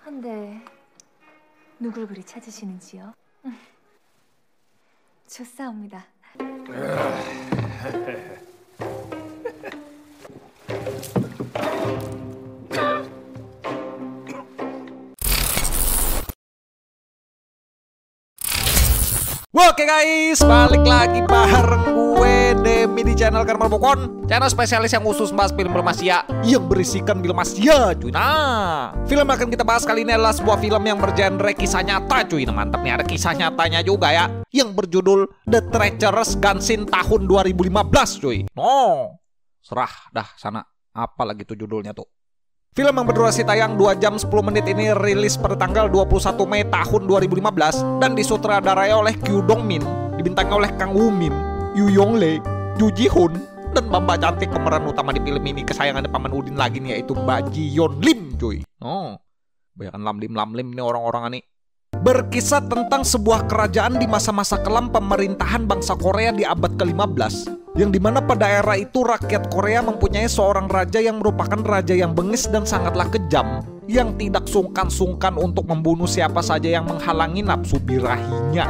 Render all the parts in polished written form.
헌데 누굴 그리 찾으시는지요? 좋사옵니다. Oke guys, balik lagi bareng gue Demi di channel Karma Pokon, channel spesialis yang khusus bahas film-film Asia yang berisikan film Asia cuy. Nah, film yang akan kita bahas kali ini adalah sebuah film yang bergenre kisah nyata cuy. Nah mantap nih, ada kisah nyatanya juga ya, yang berjudul The Treacherous Gunsin tahun 2015 cuy. Oh, serah dah sana, apa lagi tuh judulnya tuh. Film yang berdurasi tayang 2 jam 10 menit ini rilis pada tanggal 21 Mei tahun 2015 dan disutradarai oleh Kyu Dong Min, dibintangi oleh Kang Woo Min, Yoo Young Lee, Joo Ji Hoon, dan mbak cantik pemeran utama di film ini kesayangan Paman Udin lagi nih, yaitu Ba Ji Yeon Lim cuy. Oh, banyak lamlim nih orang-orang nih. Berkisah tentang sebuah kerajaan di masa-masa kelam pemerintahan bangsa Korea di abad ke-15, yang dimana pada era itu rakyat Korea mempunyai seorang raja yang merupakan raja yang bengis dan sangatlah kejam, yang tidak sungkan-sungkan untuk membunuh siapa saja yang menghalangi nafsu birahinya.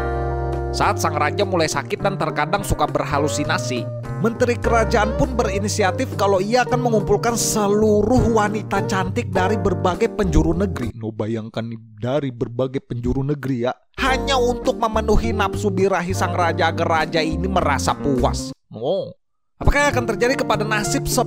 Saat sang raja mulai sakit dan terkadang suka berhalusinasi, menteri kerajaan pun berinisiatif kalau ia akan mengumpulkan seluruh wanita cantik dari berbagai penjuru negeri. No, bayangkan nih, dari berbagai penjuru negeri ya, hanya untuk memenuhi nafsu birahi sang raja agar raja ini merasa puas. Oh, apakah yang akan terjadi kepada nasib 10.000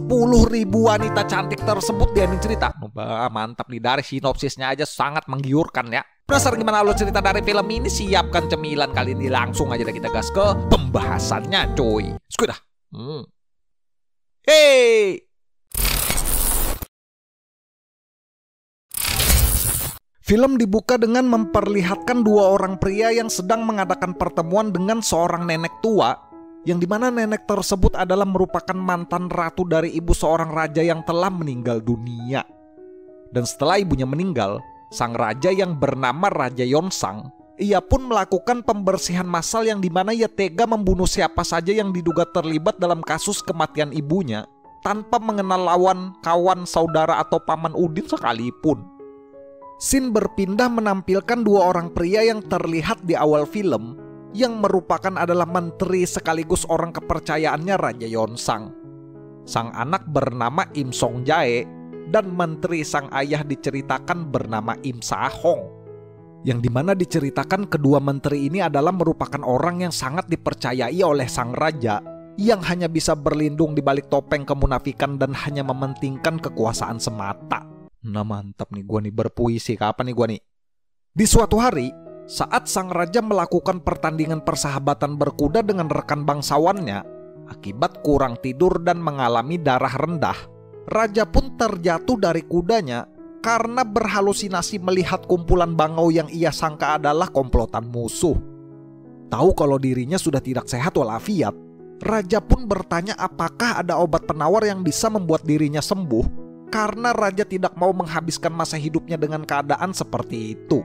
wanita cantik tersebut di ending cerita? Oh, mantap nih, dari sinopsisnya aja sangat menggiurkan ya. Penasaran gimana alur cerita dari film ini? Siapkan cemilan kali ini, langsung aja kita gas ke pembahasannya cuy. Skuy dah. Hey! Film dibuka dengan memperlihatkan dua orang pria yang sedang mengadakan pertemuan dengan seorang nenek tua, yang dimana nenek tersebut adalah merupakan mantan ratu dari ibu seorang raja yang telah meninggal dunia. Dan setelah ibunya meninggal, sang raja yang bernama Raja Yeonsang, ia pun melakukan pembersihan massal yang dimana ia tega membunuh siapa saja yang diduga terlibat dalam kasus kematian ibunya, tanpa mengenal lawan, kawan, saudara, atau Paman Udin sekalipun. Scene berpindah menampilkan dua orang pria yang terlihat di awal film, yang merupakan adalah menteri sekaligus orang kepercayaannya Raja Yeonsang. Sang anak bernama Im Song Jae, dan menteri sang ayah diceritakan bernama Im Sa Hong, yang dimana diceritakan kedua menteri ini adalah merupakan orang yang sangat dipercayai oleh sang raja, yang hanya bisa berlindung di balik topeng kemunafikan dan hanya mementingkan kekuasaan semata. Nah mantap nih, gua nih berpuisi kapan nih gua nih. Di suatu hari, saat sang raja melakukan pertandingan persahabatan berkuda dengan rekan bangsawannya, akibat kurang tidur dan mengalami darah rendah, raja pun terjatuh dari kudanya karena berhalusinasi melihat kumpulan bangau yang ia sangka adalah komplotan musuh. Tahu kalau dirinya sudah tidak sehat walafiat, raja pun bertanya apakah ada obat penawar yang bisa membuat dirinya sembuh, karena raja tidak mau menghabiskan masa hidupnya dengan keadaan seperti itu.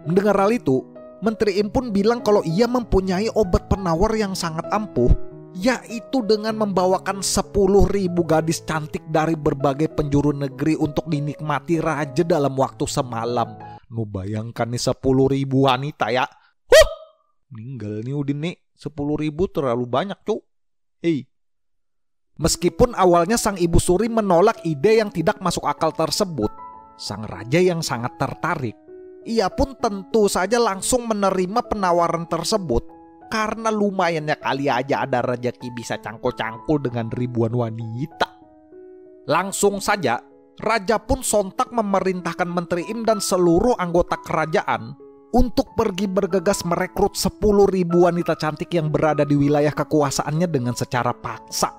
Mendengar hal itu, Menteri Im pun bilang kalau ia mempunyai obat penawar yang sangat ampuh, yaitu dengan membawakan 10.000 gadis cantik dari berbagai penjuru negeri untuk dinikmati raja dalam waktu semalam. Nu bayangkan nih 10.000 wanita ya. Meninggal nih Udin nih, 10.000 terlalu banyak cu. Meskipun awalnya sang ibu suri menolak ide yang tidak masuk akal tersebut, sang raja yang sangat tertarik, ia pun tentu saja langsung menerima penawaran tersebut, karena lumayannya kali aja ada rezeki bisa cangkul-cangkul dengan ribuan wanita. Langsung saja, raja pun sontak memerintahkan Menteri Im dan seluruh anggota kerajaan untuk pergi bergegas merekrut 10.000 wanita cantik yang berada di wilayah kekuasaannya dengan secara paksa.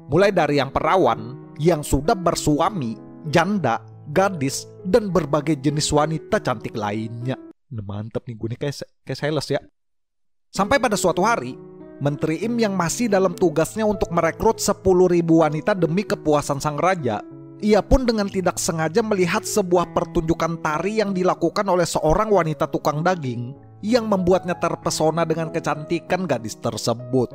Mulai dari yang perawan, yang sudah bersuami, janda, gadis, dan berbagai jenis wanita cantik lainnya. Nah, mantep nih, gue nih kayak sales ya. Sampai pada suatu hari, Menteri Im yang masih dalam tugasnya untuk merekrut 10.000 wanita demi kepuasan sang raja, ia pun dengan tidak sengaja melihat sebuah pertunjukan tari yang dilakukan oleh seorang wanita tukang daging yang membuatnya terpesona dengan kecantikan gadis tersebut.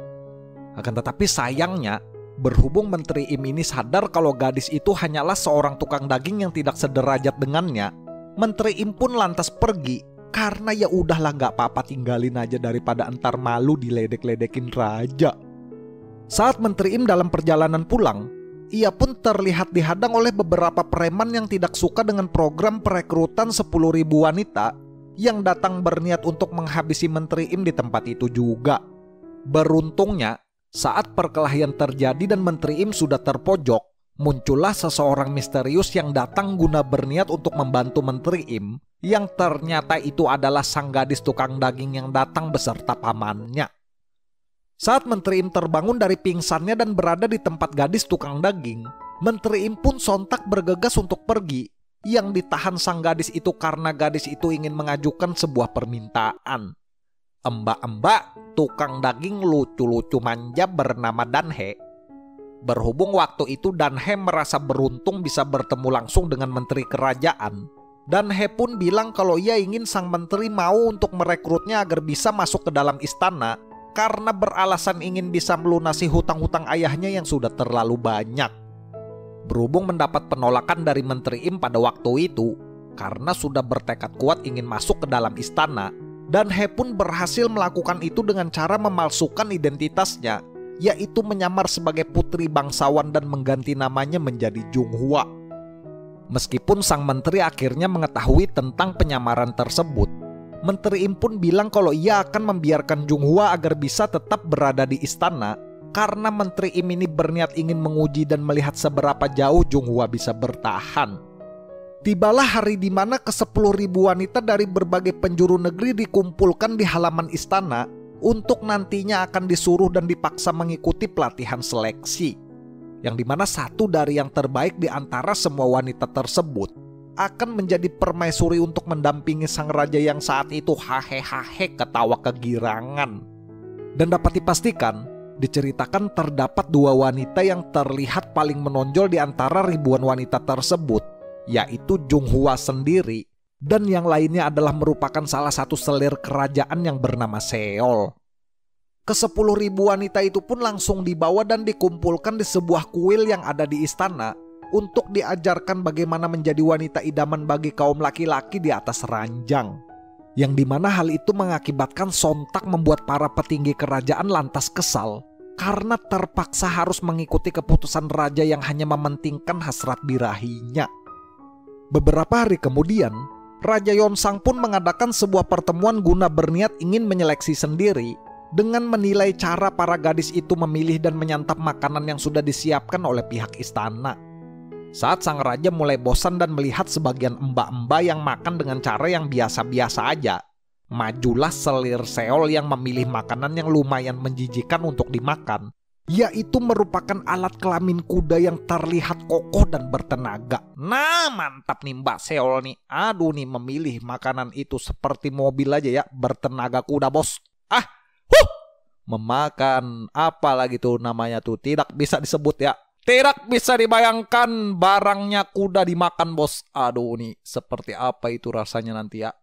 Akan tetapi sayangnya, berhubung Menteri Im ini sadar kalau gadis itu hanyalah seorang tukang daging yang tidak sederajat dengannya, Menteri Im pun lantas pergi karena ya udahlah gak apa-apa tinggalin aja daripada entar malu diledek-ledekin raja. Saat Menteri Im dalam perjalanan pulang, ia pun terlihat dihadang oleh beberapa preman yang tidak suka dengan program perekrutan 10.000 wanita yang datang berniat untuk menghabisi Menteri Im di tempat itu juga. Beruntungnya, saat perkelahian terjadi dan Menteri Im sudah terpojok, muncullah seseorang misterius yang datang guna berniat untuk membantu Menteri Im, yang ternyata itu adalah sang gadis tukang daging yang datang beserta pamannya. Saat Menteri Im terbangun dari pingsannya dan berada di tempat gadis tukang daging, Menteri Im pun sontak bergegas untuk pergi, yang ditahan sang gadis itu karena gadis itu ingin mengajukan sebuah permintaan. Mbak-mbak tukang daging lucu-lucu manja bernama Danhe. Berhubung waktu itu Danhe merasa beruntung bisa bertemu langsung dengan menteri kerajaan, Danhe pun bilang kalau ia ingin sang menteri mau untuk merekrutnya agar bisa masuk ke dalam istana karena beralasan ingin bisa melunasi hutang-hutang ayahnya yang sudah terlalu banyak. Berhubung mendapat penolakan dari Menteri Im pada waktu itu, karena sudah bertekad kuat ingin masuk ke dalam istana, Danhe pun berhasil melakukan itu dengan cara memalsukan identitasnya, yaitu menyamar sebagai putri bangsawan dan mengganti namanya menjadi Junghua. Meskipun sang menteri akhirnya mengetahui tentang penyamaran tersebut, Menteri Im pun bilang kalau ia akan membiarkan Junghua agar bisa tetap berada di istana karena Menteri Im ini berniat ingin menguji dan melihat seberapa jauh Junghua bisa bertahan. Tibalah hari di mana ke-10.000 wanita dari berbagai penjuru negeri dikumpulkan di halaman istana untuk nantinya akan disuruh dan dipaksa mengikuti pelatihan seleksi, yang dimana satu dari yang terbaik di antara semua wanita tersebut akan menjadi permaisuri untuk mendampingi sang raja yang saat itu hahe-hahe ketawa kegirangan. Dan dapat dipastikan, diceritakan terdapat 2 wanita yang terlihat paling menonjol di antara ribuan wanita tersebut, yaitu Junghua sendiri, dan yang lainnya adalah merupakan salah satu selir kerajaan yang bernama Seol. Ke-10.000 wanita itu pun langsung dibawa dan dikumpulkan di sebuah kuil yang ada di istana untuk diajarkan bagaimana menjadi wanita idaman bagi kaum laki-laki di atas ranjang. Yang dimana hal itu mengakibatkan sontak membuat para petinggi kerajaan lantas kesal karena terpaksa harus mengikuti keputusan raja yang hanya mementingkan hasrat birahinya. Beberapa hari kemudian, Raja Yonsang pun mengadakan sebuah pertemuan guna berniat ingin menyeleksi sendiri dengan menilai cara para gadis itu memilih dan menyantap makanan yang sudah disiapkan oleh pihak istana. Saat sang raja mulai bosan dan melihat sebagian mbak-mbak yang makan dengan cara yang biasa-biasa aja, majulah selir Seol yang memilih makanan yang lumayan menjijikan untuk dimakan, yaitu merupakan alat kelamin kuda yang terlihat kokoh dan bertenaga. Nah, mantap nih Mbak Seol nih. Aduh nih, memilih makanan itu seperti mobil aja ya, bertenaga kuda bos. Memakan apa lagi tuh namanya tuh, tidak bisa disebut ya. Tidak bisa dibayangkan barangnya kuda dimakan bos. Aduh nih, seperti apa itu rasanya nanti ya.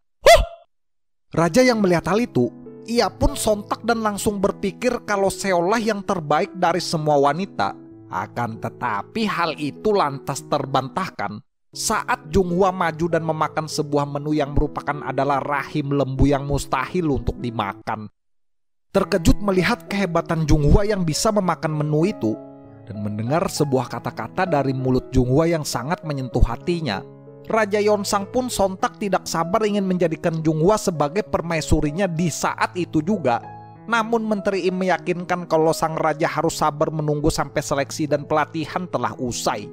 Raja yang melihat hal itu, ia pun sontak dan langsung berpikir kalau Seol lah yang terbaik dari semua wanita. Akan tetapi hal itu lantas terbantahkan saat Junghua maju dan memakan sebuah menu yang merupakan adalah rahim lembu yang mustahil untuk dimakan. Terkejut melihat kehebatan Junghua yang bisa memakan menu itu, dan mendengar sebuah kata-kata dari mulut Junghua yang sangat menyentuh hatinya, Raja Yonsang pun sontak tidak sabar ingin menjadikan Junghua sebagai permaisurinya di saat itu juga. Namun Menteri Im meyakinkan kalau sang raja harus sabar menunggu sampai seleksi dan pelatihan telah usai.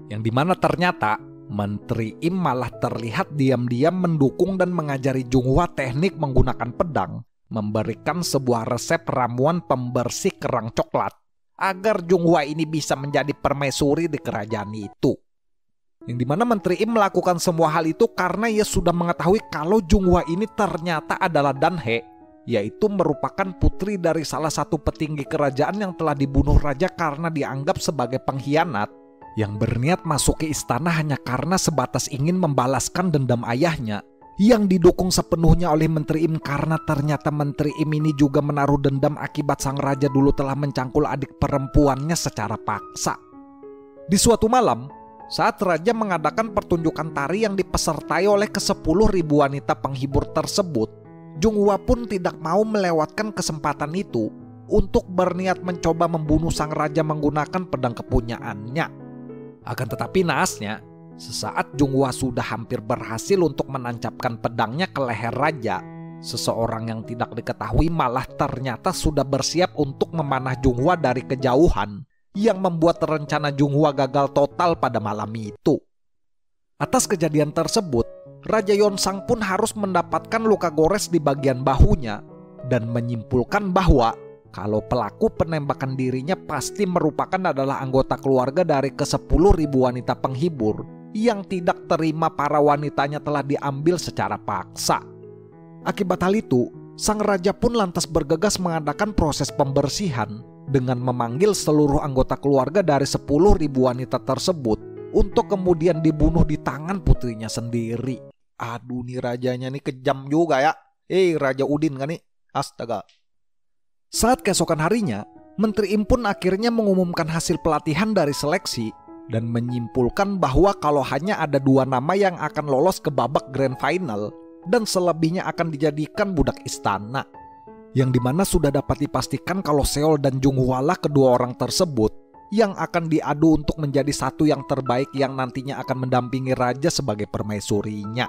Yang dimana ternyata Menteri Im malah terlihat diam-diam mendukung dan mengajari Junghua teknik menggunakan pedang, memberikan sebuah resep ramuan pembersih kerang coklat agar Junghua ini bisa menjadi permaisuri di kerajaan itu. Yang dimana Menteri Im melakukan semua hal itu karena ia sudah mengetahui kalau Junghua ini ternyata adalah Danhe, yaitu merupakan putri dari salah satu petinggi kerajaan yang telah dibunuh raja karena dianggap sebagai pengkhianat, yang berniat masuk ke istana hanya karena sebatas ingin membalaskan dendam ayahnya, yang didukung sepenuhnya oleh Menteri Im karena ternyata Menteri Im ini juga menaruh dendam akibat sang raja dulu telah mencangkul adik perempuannya secara paksa. Di suatu malam, saat raja mengadakan pertunjukan tari yang dipesertai oleh ke-10.000 wanita penghibur tersebut, Junghwa pun tidak mau melewatkan kesempatan itu untuk berniat mencoba membunuh sang raja menggunakan pedang kepunyaannya. Akan tetapi naasnya, sesaat Junghwa sudah hampir berhasil untuk menancapkan pedangnya ke leher raja, seseorang yang tidak diketahui malah ternyata sudah bersiap untuk memanah Junghwa dari kejauhan, yang membuat rencana Junghwa gagal total pada malam itu. Atas kejadian tersebut, Raja Yeonsang pun harus mendapatkan luka gores di bagian bahunya dan menyimpulkan bahwa kalau pelaku penembakan dirinya pasti merupakan adalah anggota keluarga dari ke-10.000 wanita penghibur yang tidak terima para wanitanya telah diambil secara paksa. Akibat hal itu, sang raja pun lantas bergegas mengadakan proses pembersihan dengan memanggil seluruh anggota keluarga dari 10.000 wanita tersebut untuk kemudian dibunuh di tangan putrinya sendiri. Aduh, nih rajanya nih kejam juga ya. Raja Udin kan nih, astaga. Saat keesokan harinya, Menteri Im pun akhirnya mengumumkan hasil pelatihan dari seleksi dan menyimpulkan bahwa kalau hanya ada 2 nama yang akan lolos ke babak grand final dan selebihnya akan dijadikan budak istana. Yang dimana sudah dapat dipastikan kalau Seol dan Junghwa lah kedua orang tersebut yang akan diadu untuk menjadi satu yang terbaik yang nantinya akan mendampingi raja sebagai permaisurinya.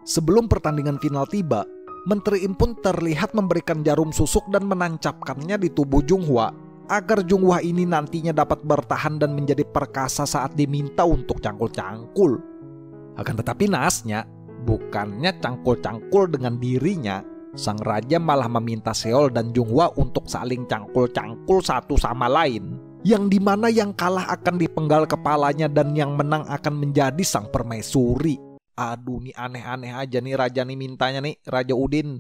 Sebelum pertandingan final tiba, Menteri Im pun terlihat memberikan jarum susuk dan menancapkannya di tubuh Junghwa agar Junghwa ini nantinya dapat bertahan dan menjadi perkasa saat diminta untuk cangkul-cangkul. Akan tetapi naasnya, bukannya cangkul-cangkul dengan dirinya, sang raja malah meminta Seol dan Junghwa untuk saling cangkul-cangkul satu sama lain, yang dimana yang kalah akan dipenggal kepalanya dan yang menang akan menjadi sang permaisuri. Aduh, nih aneh-aneh aja nih raja nih mintanya nih, Raja Udin.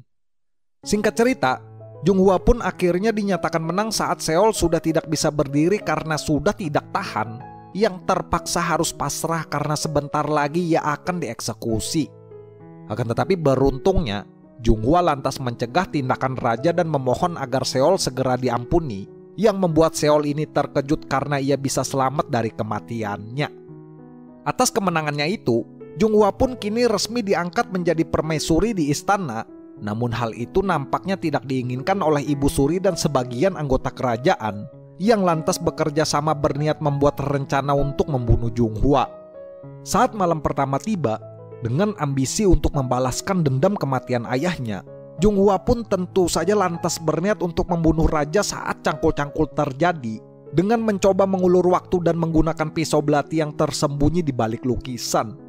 Singkat cerita, Junghwa pun akhirnya dinyatakan menang saat Seol sudah tidak bisa berdiri karena sudah tidak tahan, yang terpaksa harus pasrah karena sebentar lagi ia akan dieksekusi. Akan tetapi beruntungnya, Junghwa lantas mencegah tindakan raja dan memohon agar Seol segera diampuni, yang membuat Seol ini terkejut karena ia bisa selamat dari kematiannya. Atas kemenangannya itu, Junghwa pun kini resmi diangkat menjadi permaisuri di istana. Namun hal itu nampaknya tidak diinginkan oleh Ibu Suri dan sebagian anggota kerajaan yang lantas bekerja sama berniat membuat rencana untuk membunuh Junghwa. Saat malam pertama tiba, dengan ambisi untuk membalaskan dendam kematian ayahnya, Junghwa pun tentu saja lantas berniat untuk membunuh raja saat cangkul-cangkul terjadi dengan mencoba mengulur waktu dan menggunakan pisau belati yang tersembunyi di balik lukisan.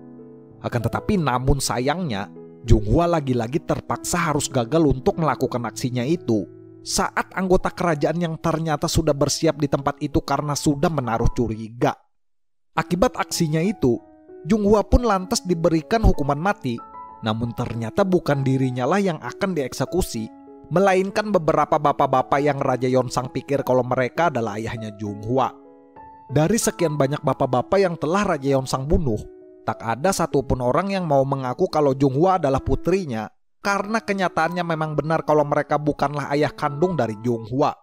Akan tetapi namun sayangnya, Junghwa lagi-lagi terpaksa harus gagal untuk melakukan aksinya itu saat anggota kerajaan yang ternyata sudah bersiap di tempat itu karena sudah menaruh curiga. Akibat aksinya itu, Junghwa pun lantas diberikan hukuman mati, namun ternyata bukan dirinya lah yang akan dieksekusi, melainkan beberapa bapak-bapak yang Raja Yeonsang pikir kalau mereka adalah ayahnya Junghwa. Dari sekian banyak bapak-bapak yang telah Raja Yeonsang bunuh, tak ada satupun orang yang mau mengaku kalau Junghwa adalah putrinya, karena kenyataannya memang benar kalau mereka bukanlah ayah kandung dari Junghwa.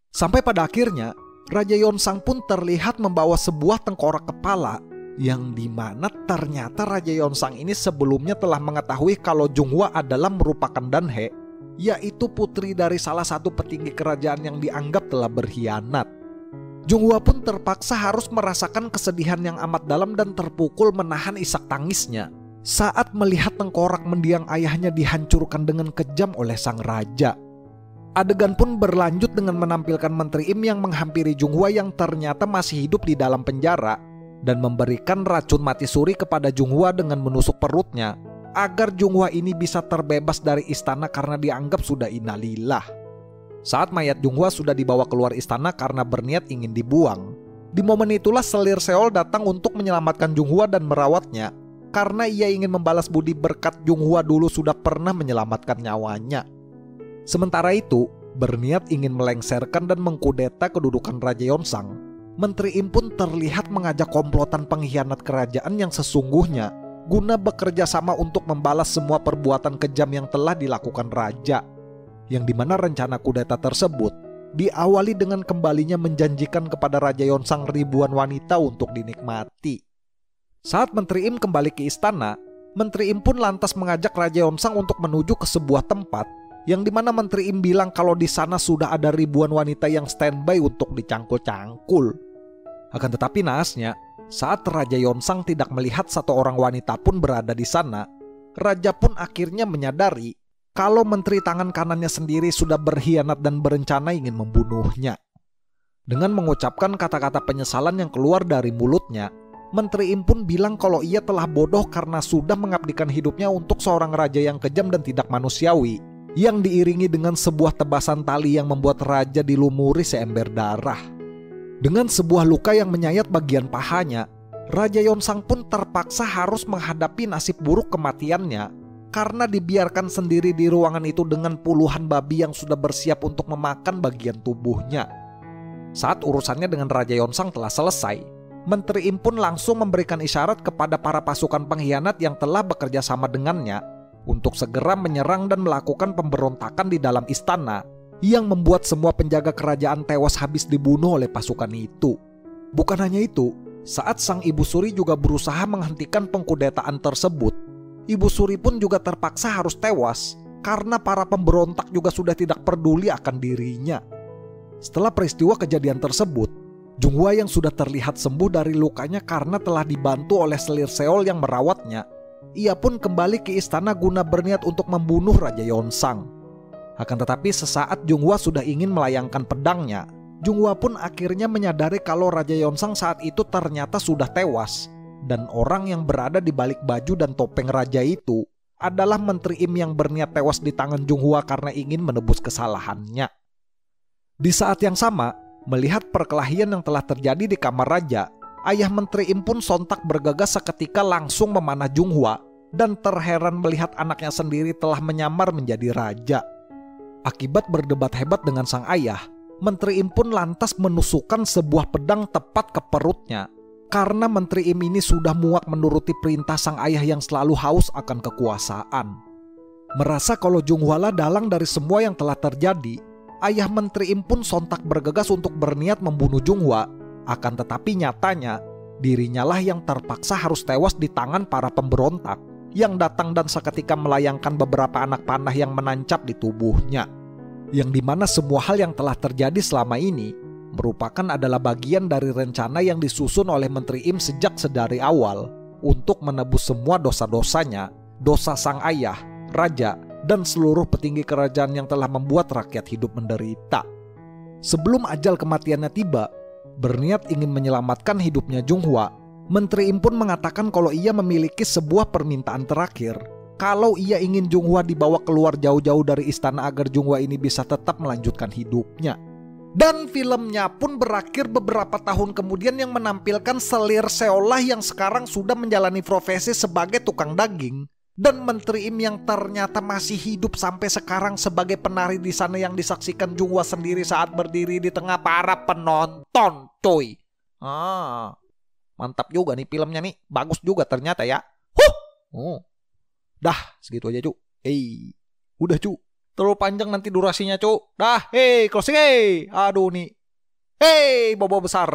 Sampai pada akhirnya, Raja Yeonsang pun terlihat membawa sebuah tengkorak kepala, yang dimana ternyata Raja Yeonsang ini sebelumnya telah mengetahui kalau Junghwa adalah merupakan Danhae, yaitu putri dari salah satu petinggi kerajaan yang dianggap telah berkhianat. Junghwa pun terpaksa harus merasakan kesedihan yang amat dalam dan terpukul menahan isak tangisnya saat melihat tengkorak mendiang ayahnya dihancurkan dengan kejam oleh sang raja. Adegan pun berlanjut dengan menampilkan Menteri Im yang menghampiri Junghwa yang ternyata masih hidup di dalam penjara dan memberikan racun mati suri kepada Junghwa dengan menusuk perutnya agar Junghwa ini bisa terbebas dari istana karena dianggap sudah innalillah. Saat mayat Junghwa sudah dibawa keluar istana karena berniat ingin dibuang, di momen itulah selir Seol datang untuk menyelamatkan Junghwa dan merawatnya karena ia ingin membalas budi berkat Junghwa dulu sudah pernah menyelamatkan nyawanya. Sementara itu, berniat ingin melengsarkan dan mengkudeta kedudukan Raja Yeonsang, Menteri Im pun terlihat mengajak komplotan pengkhianat kerajaan yang sesungguhnya guna bekerja sama untuk membalas semua perbuatan kejam yang telah dilakukan raja. Yang dimana rencana kudeta tersebut diawali dengan kembalinya menjanjikan kepada Raja Yeonsang ribuan wanita untuk dinikmati. Saat Menteri Im kembali ke istana, Menteri Im pun lantas mengajak Raja Yonsang untuk menuju ke sebuah tempat yang dimana Menteri Im bilang kalau di sana sudah ada ribuan wanita yang standby untuk dicangkul-cangkul. Akan tetapi naasnya, saat Raja Yonsang tidak melihat satu orang wanita pun berada di sana, Raja pun akhirnya menyadari kalau menteri tangan kanannya sendiri sudah berkhianat dan berencana ingin membunuhnya. Dengan mengucapkan kata-kata penyesalan yang keluar dari mulutnya, Menteri Im pun bilang kalau ia telah bodoh karena sudah mengabdikan hidupnya untuk seorang raja yang kejam dan tidak manusiawi, yang diiringi dengan sebuah tebasan tali yang membuat raja dilumuri seember darah. Dengan sebuah luka yang menyayat bagian pahanya, Raja Yonsang pun terpaksa harus menghadapi nasib buruk kematiannya karena dibiarkan sendiri di ruangan itu dengan puluhan babi yang sudah bersiap untuk memakan bagian tubuhnya. Saat urusannya dengan Raja Yonsang telah selesai, Menteri Im pun langsung memberikan isyarat kepada para pasukan pengkhianat yang telah bekerja sama dengannya untuk segera menyerang dan melakukan pemberontakan di dalam istana yang membuat semua penjaga kerajaan tewas habis dibunuh oleh pasukan itu. Bukan hanya itu, saat sang Ibu Suri juga berusaha menghentikan pengkudetaan tersebut, Ibu Suri pun juga terpaksa harus tewas karena para pemberontak juga sudah tidak peduli akan dirinya. Setelah peristiwa kejadian tersebut, Junghwa yang sudah terlihat sembuh dari lukanya karena telah dibantu oleh selir Seol yang merawatnya, ia pun kembali ke istana guna berniat untuk membunuh Raja Yonsang. Akan tetapi sesaat Junghwa sudah ingin melayangkan pedangnya, Junghwa pun akhirnya menyadari kalau Raja Yonsang saat itu ternyata sudah tewas. Dan orang yang berada di balik baju dan topeng raja itu adalah Menteri Im yang berniat tewas di tangan Junghwa karena ingin menebus kesalahannya. Di saat yang sama, melihat perkelahian yang telah terjadi di kamar raja, ayah Menteri Im pun sontak bergegas seketika langsung memanah Junghwa dan terheran melihat anaknya sendiri telah menyamar menjadi raja. Akibat berdebat hebat dengan sang ayah, Menteri Im pun lantas menusukkan sebuah pedang tepat ke perutnya. Karena Menteri Im ini sudah muak menuruti perintah sang ayah yang selalu haus akan kekuasaan. Merasa kalau Junghwa lah dalang dari semua yang telah terjadi, ayah Menteri Im pun sontak bergegas untuk berniat membunuh Junghwa. Akan tetapi nyatanya, dirinya lah yang terpaksa harus tewas di tangan para pemberontak yang datang dan seketika melayangkan beberapa anak panah yang menancap di tubuhnya. Yang dimana semua hal yang telah terjadi selama ini merupakan adalah bagian dari rencana yang disusun oleh Menteri Im sejak sedari awal untuk menebus semua dosa-dosanya, dosa sang ayah, raja, dan seluruh petinggi kerajaan yang telah membuat rakyat hidup menderita. Sebelum ajal kematiannya tiba, berniat ingin menyelamatkan hidupnya Junghwa, Menteri Im pun mengatakan kalau ia memiliki sebuah permintaan terakhir. Kalau ia ingin Junghwa dibawa keluar jauh-jauh dari istana agar Junghwa ini bisa tetap melanjutkan hidupnya. Dan filmnya pun berakhir beberapa tahun kemudian yang menampilkan selir Seol yang sekarang sudah menjalani profesi sebagai tukang daging. Dan Menteri Im yang ternyata masih hidup sampai sekarang sebagai penari di sana yang disaksikan Junghwa sendiri saat berdiri di tengah para penonton, coy. Mantap juga nih filmnya nih, bagus juga ternyata ya. Dah, segitu aja cu. Udah cu. Terlalu panjang nanti durasinya cu. Dah, closing Aduh nih. Bobo besar.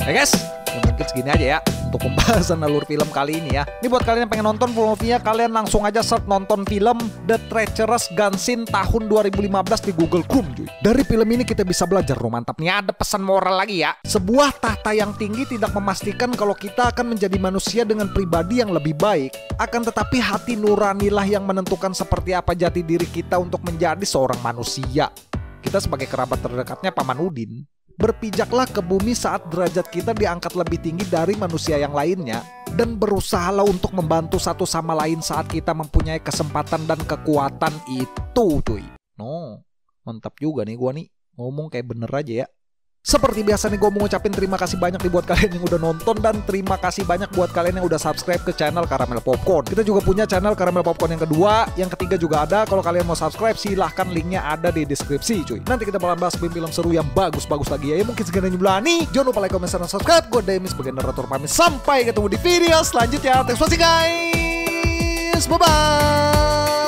Guys, mungkin segini aja ya untuk pembahasan alur film kali ini ya. Ini buat kalian yang pengen nonton full movie-nya, kalian langsung aja search nonton film The Treacherous Gun Scene tahun 2015 di Google Chrome cuy. Dari film ini kita bisa belajar mantap nih, ada pesan moral lagi ya. Sebuah tahta yang tinggi tidak memastikan kalau kita akan menjadi manusia dengan pribadi yang lebih baik. Akan tetapi hati nuranilah yang menentukan seperti apa jati diri kita untuk menjadi seorang manusia. Kita sebagai kerabat terdekatnya Paman Udin, berpijaklah ke bumi saat derajat kita diangkat lebih tinggi dari manusia yang lainnya, dan berusahalah untuk membantu satu sama lain saat kita mempunyai kesempatan dan kekuatan itu cuy. Mantap juga nih gua nih, ngomong kayak bener aja ya. Seperti biasa nih gue mau ngucapin terima kasih banyak nih buat kalian yang udah nonton, dan terima kasih banyak buat kalian yang udah subscribe ke channel Caramel Popcorn. Kita juga punya channel Caramel Popcorn yang kedua, yang ketiga juga ada. Kalau kalian mau subscribe silahkan, linknya ada di deskripsi cuy. Nanti kita bakal bahas film seru yang bagus-bagus lagi ya. Mungkin sekian jumlah nih. Jangan lupa like, comment, dan subscribe. Gue Demis sebagai narator pamit. Sampai ketemu di video selanjutnya. Thanks for watching guys. Bye-bye.